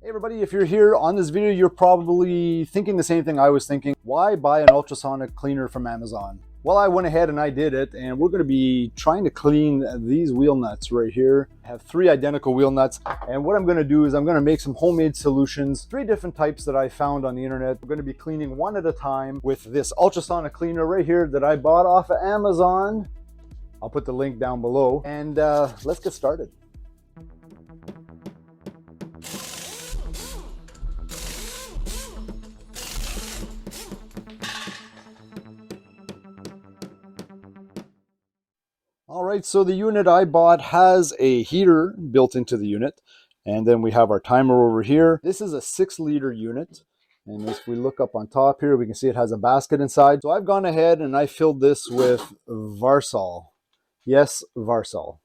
Hey everybody, if you're here on this video, you're probably thinking the same thing I was thinking. Why buy an ultrasonic cleaner from Amazon? Well, I went ahead and I did it, and we're going to be trying to clean these wheel nuts right here. I have 3 identical wheel nuts, and what I'm going to do is I'm going to make some homemade solutions, 3 different types that I found on the internet. We're going to be cleaning one at a time with this ultrasonic cleaner right here that I bought off of Amazon. I'll put the link down below, and let's get started. All right, so the unit I bought has a heater built into the unit, and then we have our timer over here. This is a 6-liter unit, and if we look up on top here, we can see it has a basket inside. So I've gone ahead and I filled this with Varsol. Yes, Varsol.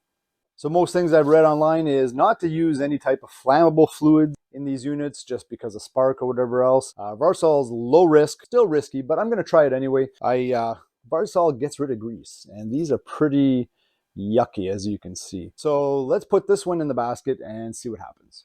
So most things I've read online is not to use any type of flammable fluid in these units just because of spark or whatever else. Varsol is low risk, still risky, but I'm going to try it anyway. Varsol gets rid of grease, and these are pretty yucky, as you can see. So let's put this one in the basket and see what happens.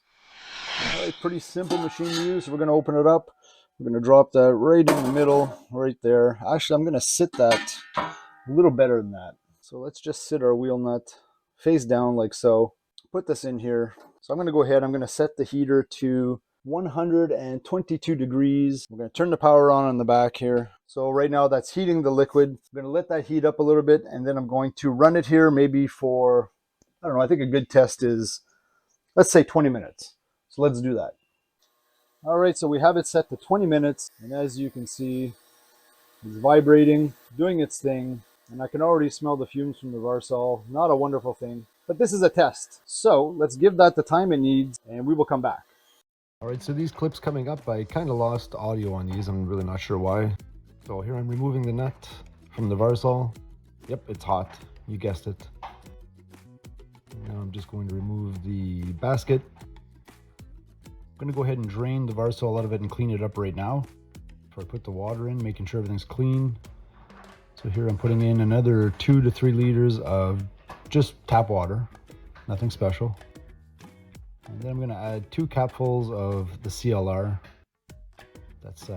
All right, pretty simple machine to use. We're going to open it up. We're going to drop that right in the middle, right there. Actually, I'm going to sit that a little better than that. So let's just sit our wheel nut face down like so. Put this in here. So I'm going to go ahead. I'm going to set the heater to 122 degrees. We're going to turn the power on the back here. So right now that's heating the liquid. I'm going to let that heat up a little bit, and then I'm going to run it here maybe for, I don't know, I think a good test is, let's say 20 minutes. So let's do that. All right, so we have it set to 20 minutes, and as you can see, it's vibrating, doing its thing, and I can already smell the fumes from the Varsol. Not a wonderful thing, but this is a test. So let's give that the time it needs, and we will come back. All right, so these clips coming up, I kind of lost audio on these. I'm really not sure why. So here I'm removing the nut from the Varsol. Yep, it's hot. You guessed it. Now I'm just going to remove the basket. I'm going to go ahead and drain the Varsol out of it and clean it up right now. Before I put the water in, making sure everything's clean. So here I'm putting in another 2 to 3 liters of just tap water. Nothing special. And then I'm going to add 2 capfuls of the CLR. That's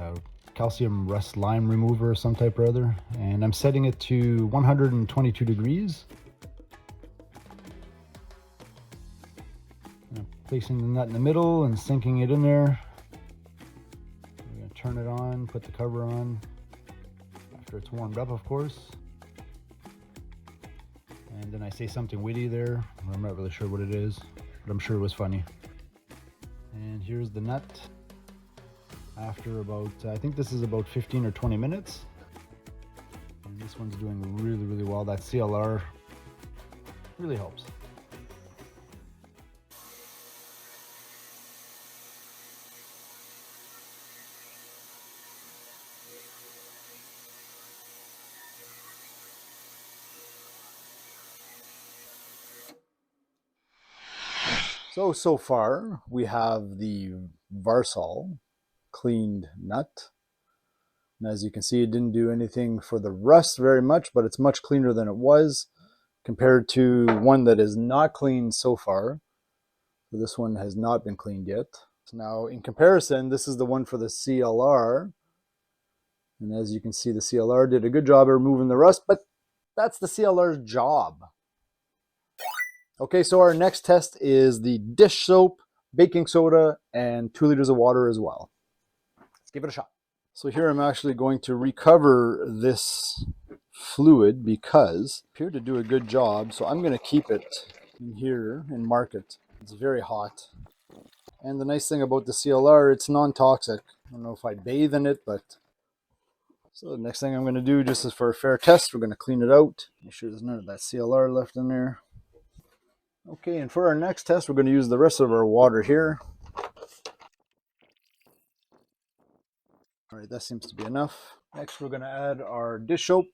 calcium rust lime remover of some type or other. And I'm setting it to 122 degrees. I'm placing the nut in the middle and sinking it in there. I'm going to turn it on, put the cover on. After it's warmed up, of course. And then I say something witty there. I'm not really sure what it is, but I'm sure it was funny. And here's the nut after about, I think this is about 15 or 20 minutes. And this one's doing really, really well. That CLR really helps. So far we have the Varsol cleaned nut. And as you can see, it didn't do anything for the rust very much, but it's much cleaner than it was compared to one that is not cleaned so far. So this one has not been cleaned yet. So now in comparison, this is the one for the CLR. And as you can see, the CLR did a good job of removing the rust, but that's the CLR's job. Okay, so our next test is the dish soap, baking soda, and 2 liters of water as well. Let's give it a shot. So here I'm actually going to recover this fluid because it appeared to do a good job. So I'm going to keep it in here and mark it. It's very hot. And the nice thing about the CLR, it's non-toxic. I don't know if I bathe in it, but... So the next thing I'm going to do, just as for a fair test, we're going to clean it out. Make sure there's none of that CLR left in there. Okay, and for our next test, we're going to use the rest of our water here. All right, that seems to be enough. Next, we're going to add our dish soap,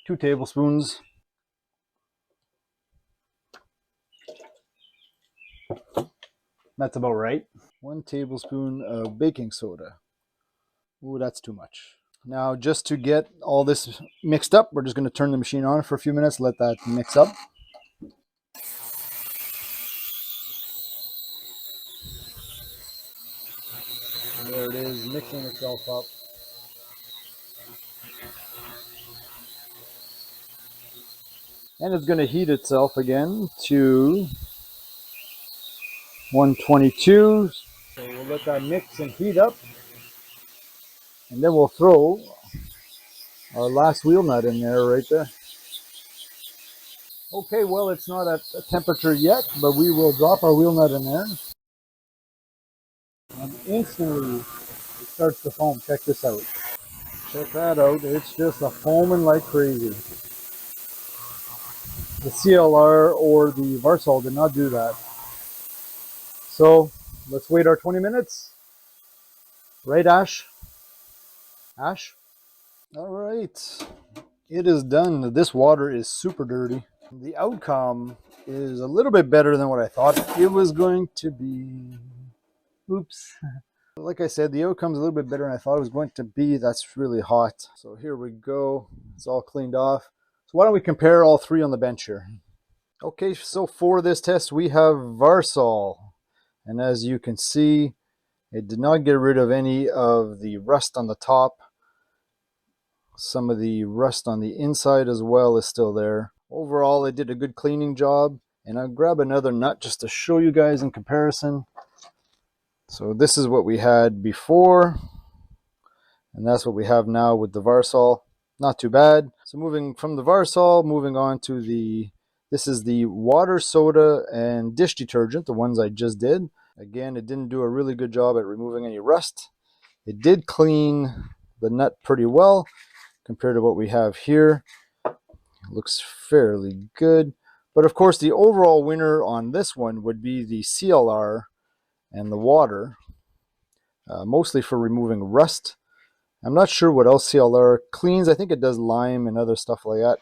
2 tablespoons. That's about right. 1 tablespoon of baking soda. Ooh, that's too much. Now, just to get all this mixed up, we're just going to turn the machine on for a few minutes, let that mix up. There it is, mixing itself up. And it's going to heat itself again to 122. So we'll let that mix and heat up. And then we'll throw our last wheel nut in there right there. Okay, well, it's not at a temperature yet, but we will drop our wheel nut in there. And instantly it starts to foam. Check this out. Check that out. It's just a foaming like crazy. The CLR or the Varsol did not do that. So let's wait our 20 minutes. Right, Ash? Ash? All right. It is done. This water is super dirty. The outcome is a little bit better than what I thought it was going to be. Oops. Like I said, the outcome's a little bit better than I thought it was going to be. That's really hot. So here we go. It's all cleaned off. So why don't we compare all three on the bench here? Okay, so for this test, we have Varsol. And as you can see, it did not get rid of any of the rust on the top. Some of the rust on the inside as well is still there. Overall, it did a good cleaning job. And I'll grab another nut just to show you guys in comparison. So this is what we had before. And that's what we have now with the Varsol. Not too bad. So moving from the Varsol, moving on to this is the water, soda, and dish detergent, the ones I just did. Again, it didn't do a really good job at removing any rust. It did clean the nut pretty well compared to what we have here. It looks fairly good. But of course, the overall winner on this one would be the CLR and the water, mostly for removing rust. I'm not sure what else CLR cleans. I think it does lime and other stuff like that.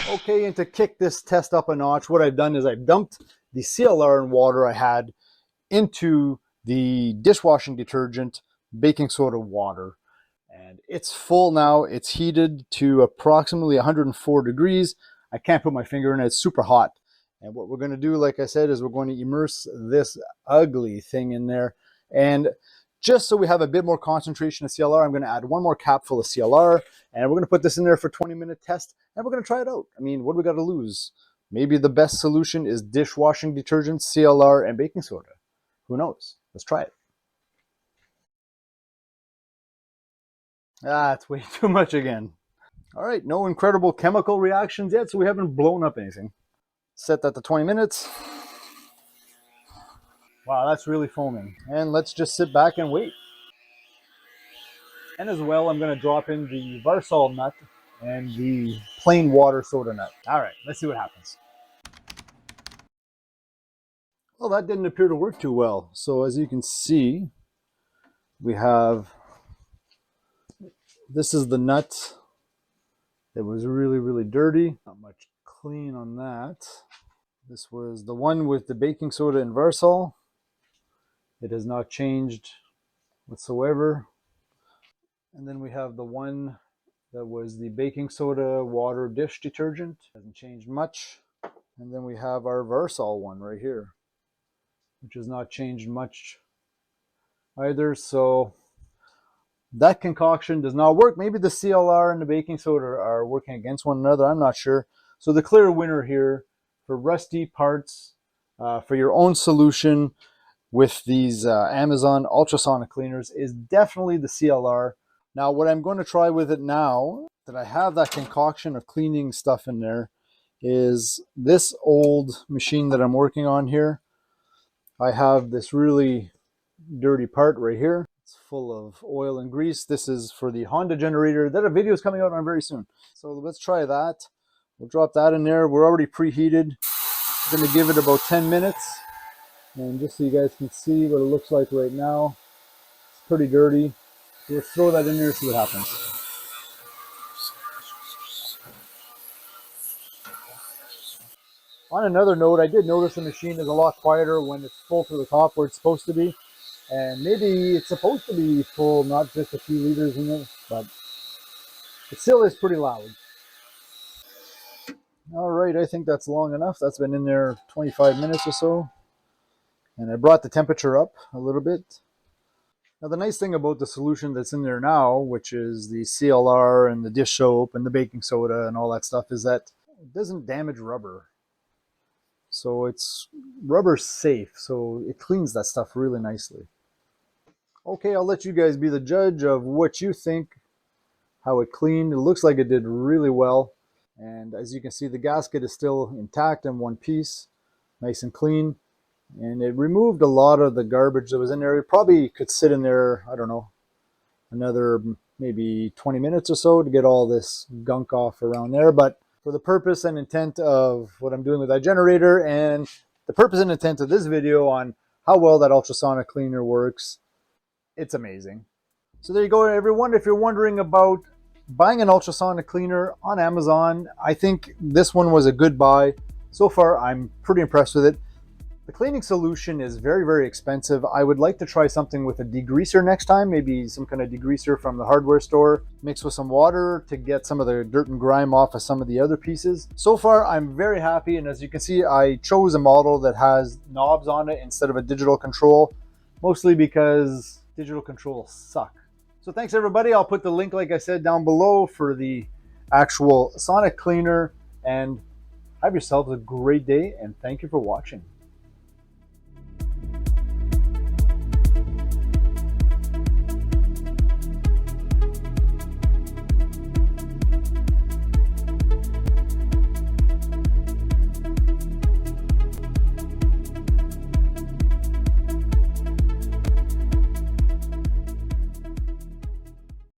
Okay, and to kick this test up a notch, what I've done is I've dumped the CLR and water I had into the dishwashing detergent, baking soda, water. And it's full now. It's heated to approximately 104 degrees. I can't put my finger in it. It's super hot. And what we're going to do, like I said, is we're going to immerse this ugly thing in there. And just so we have a bit more concentration of CLR, I'm going to add one more capful of CLR. And we're going to put this in there for a 20-minute test. And we're going to try it out. I mean, what do we got to lose? Maybe the best solution is dishwashing detergent, CLR, and baking soda. Who knows? Let's try it. Ah, it's way too much again. All right, no incredible chemical reactions yet, so we haven't blown up anything. Set that to 20 minutes. Wow, that's really foaming. And let's just sit back and wait. And as well, I'm going to drop in the Varsol nut and the plain water soda nut. All right, let's see what happens. Well, that didn't appear to work too well. So as you can see, we have, this is the nut. It was really, really dirty. Not much clean on that. This was the one with the baking soda and Varsol. It has not changed whatsoever. And then we have the one that was the baking soda water dish detergent. Hasn't changed much. And then we have our Varsol one right here, which has not changed much either. So that concoction does not work. Maybe the CLR and the baking soda are working against one another. I'm not sure. So the clear winner here for rusty parts, for your own solution with these Amazon ultrasonic cleaners is definitely the CLR. Now, what I'm going to try with it now that I have that concoction of cleaning stuff in there is this old machine that I'm working on here. I have this really dirty part right here. It's full of oil and grease. This is for the Honda generator that a video is coming out on very soon. So let's try that. We'll drop that in there. We're already preheated. I'm going to give it about 10 minutes. And just so you guys can see what it looks like right now. It's pretty dirty. So let's throw that in there and see what happens. On another note, I did notice the machine is a lot quieter when it's full to the top where it's supposed to be. And maybe it's supposed to be full, not just a few liters in it, but it still is pretty loud. All right, I think that's long enough. That's been in there 25 minutes or so. And I brought the temperature up a little bit. Now the nice thing about the solution that's in there now, which is the CLR and the dish soap and the baking soda and all that stuff, is that it doesn't damage rubber. So it's rubber safe, so it cleans that stuff really nicely. Okay, I'll let you guys be the judge of what you think, how it cleaned. It looks like it did really well. And as you can see, the gasket is still intact in one piece, nice and clean. And it removed a lot of the garbage that was in there. It probably could sit in there, I don't know, another maybe 20 minutes or so to get all this gunk off around there. But for the purpose and intent of what I'm doing with that generator and the purpose and intent of this video on how well that ultrasonic cleaner works, it's amazing. So there you go, everyone. If you're wondering about buying an ultrasonic cleaner on Amazon, I think this one was a good buy. So far, I'm pretty impressed with it. The cleaning solution is very, very expensive. I would like to try something with a degreaser next time, maybe some kind of degreaser from the hardware store, mixed with some water to get some of the dirt and grime off of some of the other pieces. So far, I'm very happy, and as you can see, I chose a model that has knobs on it instead of a digital control, mostly because digital controls suck. So thanks everybody. I'll put the link, like I said, down below for the actual sonic cleaner, and have yourselves a great day, and thank you for watching.